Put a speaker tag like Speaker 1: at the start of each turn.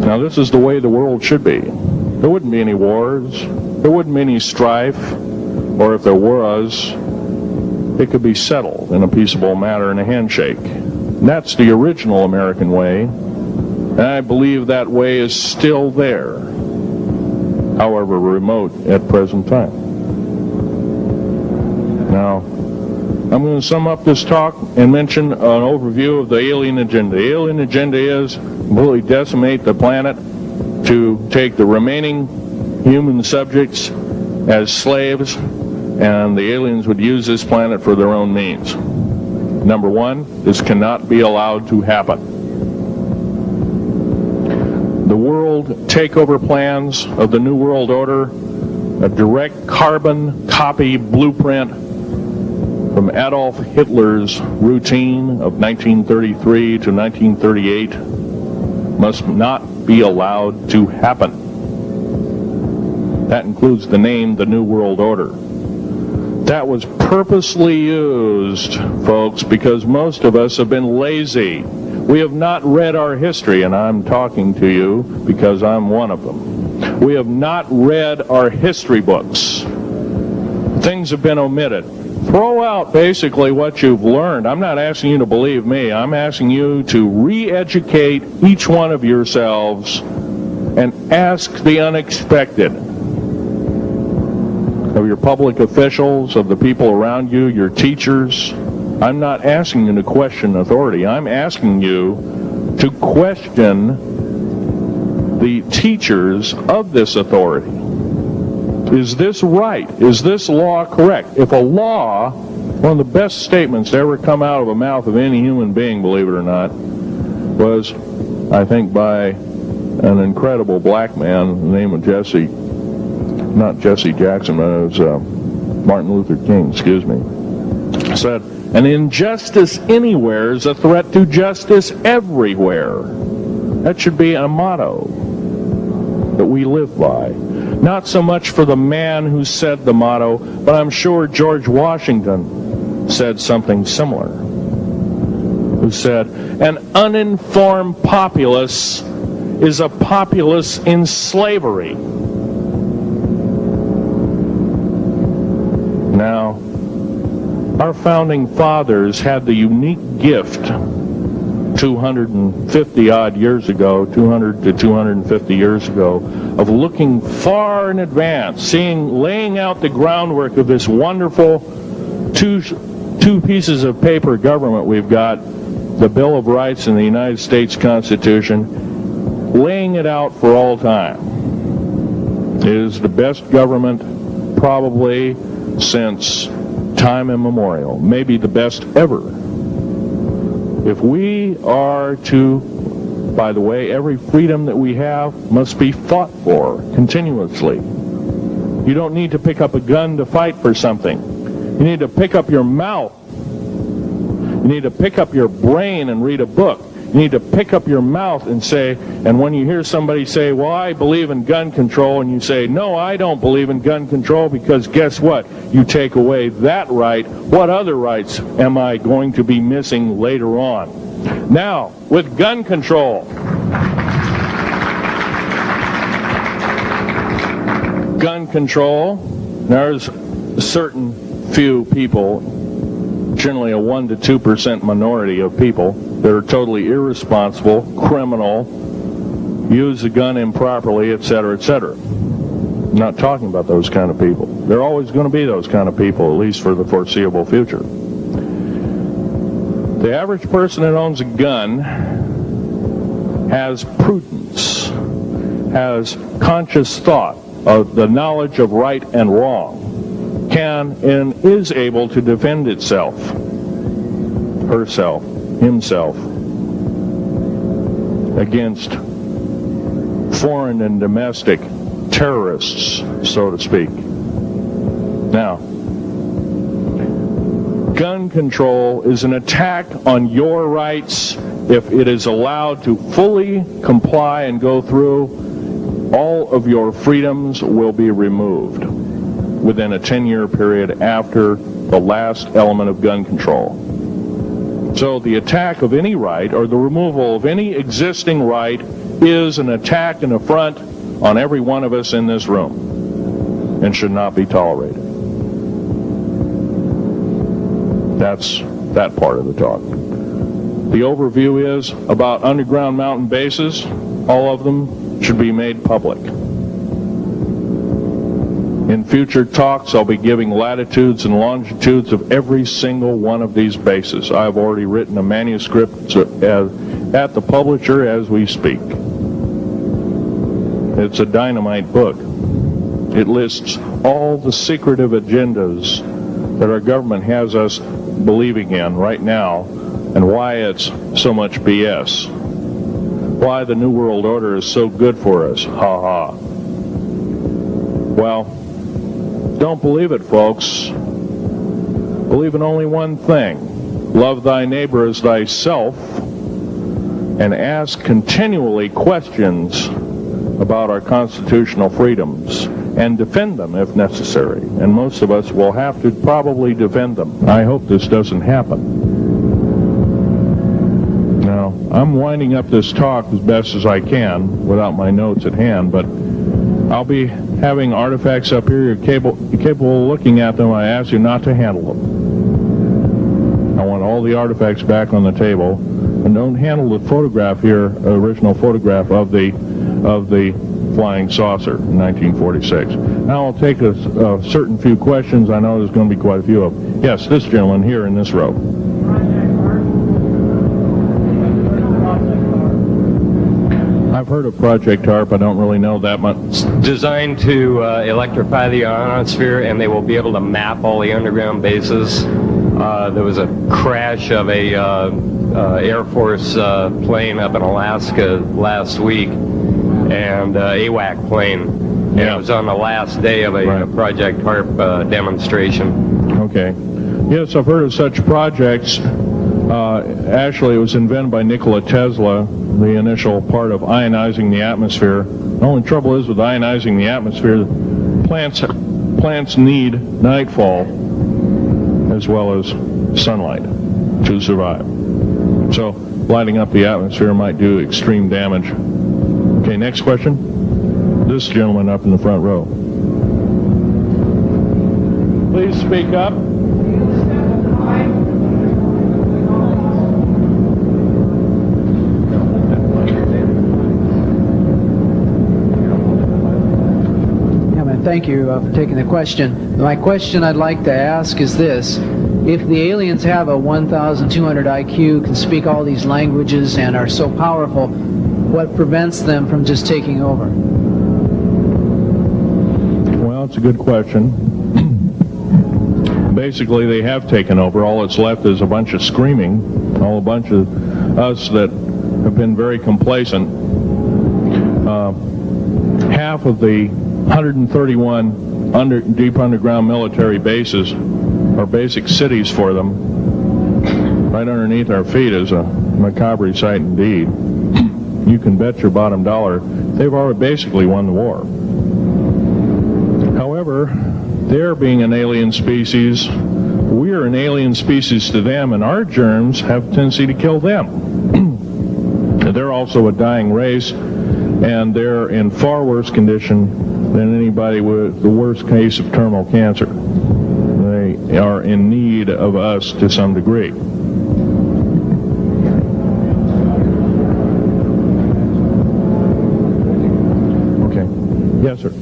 Speaker 1: Now, this is the way the world should be. There wouldn't be any wars. There wouldn't be any strife. Or if there was, it could be settled in a peaceable manner in a handshake. And that's the original American way. And I believe that way is still there, however remote at present time. Now, I'm going to sum up this talk and mention an overview of the alien agenda. The alien agenda is completely decimate the planet, to take the remaining human subjects as slaves, and the aliens would use this planet for their own means. Number one, this cannot be allowed to happen. The world takeover plans of the New World Order, a direct carbon copy blueprint from Adolf Hitler's routine of 1933 to 1938, must not be allowed to happen. That includes the name, the New World Order. That was purposely used, folks, because most of us have been lazy. We have not read our history, and I'm talking to you because I'm one of them. We have not read our history books. Things have been omitted. Throw out basically what you've learned. I'm not asking you to believe me. I'm asking you to re-educate each one of yourselves and ask the unexpected of your public officials, of the people around you, your teachers. I'm not asking you to question authority. I'm asking you to question the teachers of this authority. Is this right? Is this law correct? If a law, one of the best statements to ever come out of the mouth of any human being, believe it or not, was, I think, by an incredible black man, the name of not Jesse Jackson, but it was Martin Luther King, excuse me, said, an injustice anywhere is a threat to justice everywhere. That should be a motto that we live by. Not so much for the man who said the motto, but I'm sure George Washington said something similar. Who said, an uninformed populace is a populace in slavery. Now, our founding fathers had the unique gift 250 odd years ago, 200 to 250 years ago, of looking far in advance, laying out the groundwork of this wonderful two pieces of paper government we've got, the Bill of Rights and the United States Constitution, laying it out for all time. It is the best government probably since time immemorial, maybe the best ever. If we are to, by the way, every freedom that we have must be fought for continuously. You don't need to pick up a gun to fight for something. You need to pick up your mouth. You need to pick up your brain and read a book. You need to pick up your mouth and say, and when you hear somebody say, well, I believe in gun control, and you say, no, I don't believe in gun control, because guess what? You take away that right. What other rights am I going to be missing later on? Now, with gun control, there's a certain few people, generally a 1 to 2% minority of people, that are totally irresponsible, criminal, use the gun improperly, etc., etc. I'm not talking about those kind of people. There are always going to be those kind of people, at least for the foreseeable future. The average person that owns a gun has prudence, has conscious thought of the knowledge of right and wrong, can and is able to defend itself, herself, himself, against foreign and domestic terrorists, so to speak. Now, gun control is an attack on your rights. If it is allowed to fully comply and go through, all of your freedoms will be removed within a 10-year period after the last element of gun control. So the attack of any right, or the removal of any existing right, is an attack and affront on every one of us in this room and should not be tolerated. That's that part of the talk. The overview is about underground mountain bases. All of them should be made public. In future talks, I'll be giving latitudes and longitudes of every single one of these bases. I've already written a manuscript at the publisher as we speak. It's a dynamite book. It lists all the secretive agendas that our government has us believing in right now, and why it's so much BS. Why the New World Order is so good for us. Ha ha. Well, don't believe it, folks. Believe in only one thing. Love thy neighbor as thyself, and ask continually questions about our constitutional freedoms, and defend them if necessary. And most of us will have to probably defend them. I hope this doesn't happen. Now, I'm winding up this talk as best as I can without my notes at hand, but I'll be having artifacts up here. You're capable of looking at them. I ask you not to handle them. I want all the artifacts back on the table, and don't handle the photograph here, original photograph of the flying saucer in 1946. Now I'll take a certain few questions. I know there's going to be quite a few of them. Yes, this gentleman here in this row. I've heard of Project HARP. I don't really know that much.
Speaker 2: It's designed to electrify the ionosphere, and they will be able to map all the underground bases. There was a crash of a Air Force plane up in Alaska last week, and AWAC plane. Yeah. It was on the last day of a Project HARP demonstration.
Speaker 1: Okay. Yes, I've heard of such projects. Actually, it was invented by Nikola Tesla, the initial part of ionizing the atmosphere. The only trouble is with ionizing the atmosphere, plants need nightfall as well as sunlight to survive. So lighting up the atmosphere might do extreme damage. Okay, next question. This gentleman up in the front row. Please speak up.
Speaker 3: Thank you for taking the question. My question I'd like to ask is this. If the aliens have a 1,200 IQ, can speak all these languages, and are so powerful, what prevents them from just taking over?
Speaker 1: Well, it's a good question. Basically, they have taken over. All that's left is a bunch of screaming, a bunch of us that have been very complacent. Half of the 131 deep underground military bases are basic cities for them. Right underneath our feet is a macabre sight indeed. You can bet your bottom dollar they've already basically won the war. However, they're being an alien species. We are an alien species to them, and our germs have a tendency to kill them. They're also a dying race, and they're in far worse condition than anybody with the worst case of terminal cancer. They are in need of us to some degree. Okay. Yes, sir.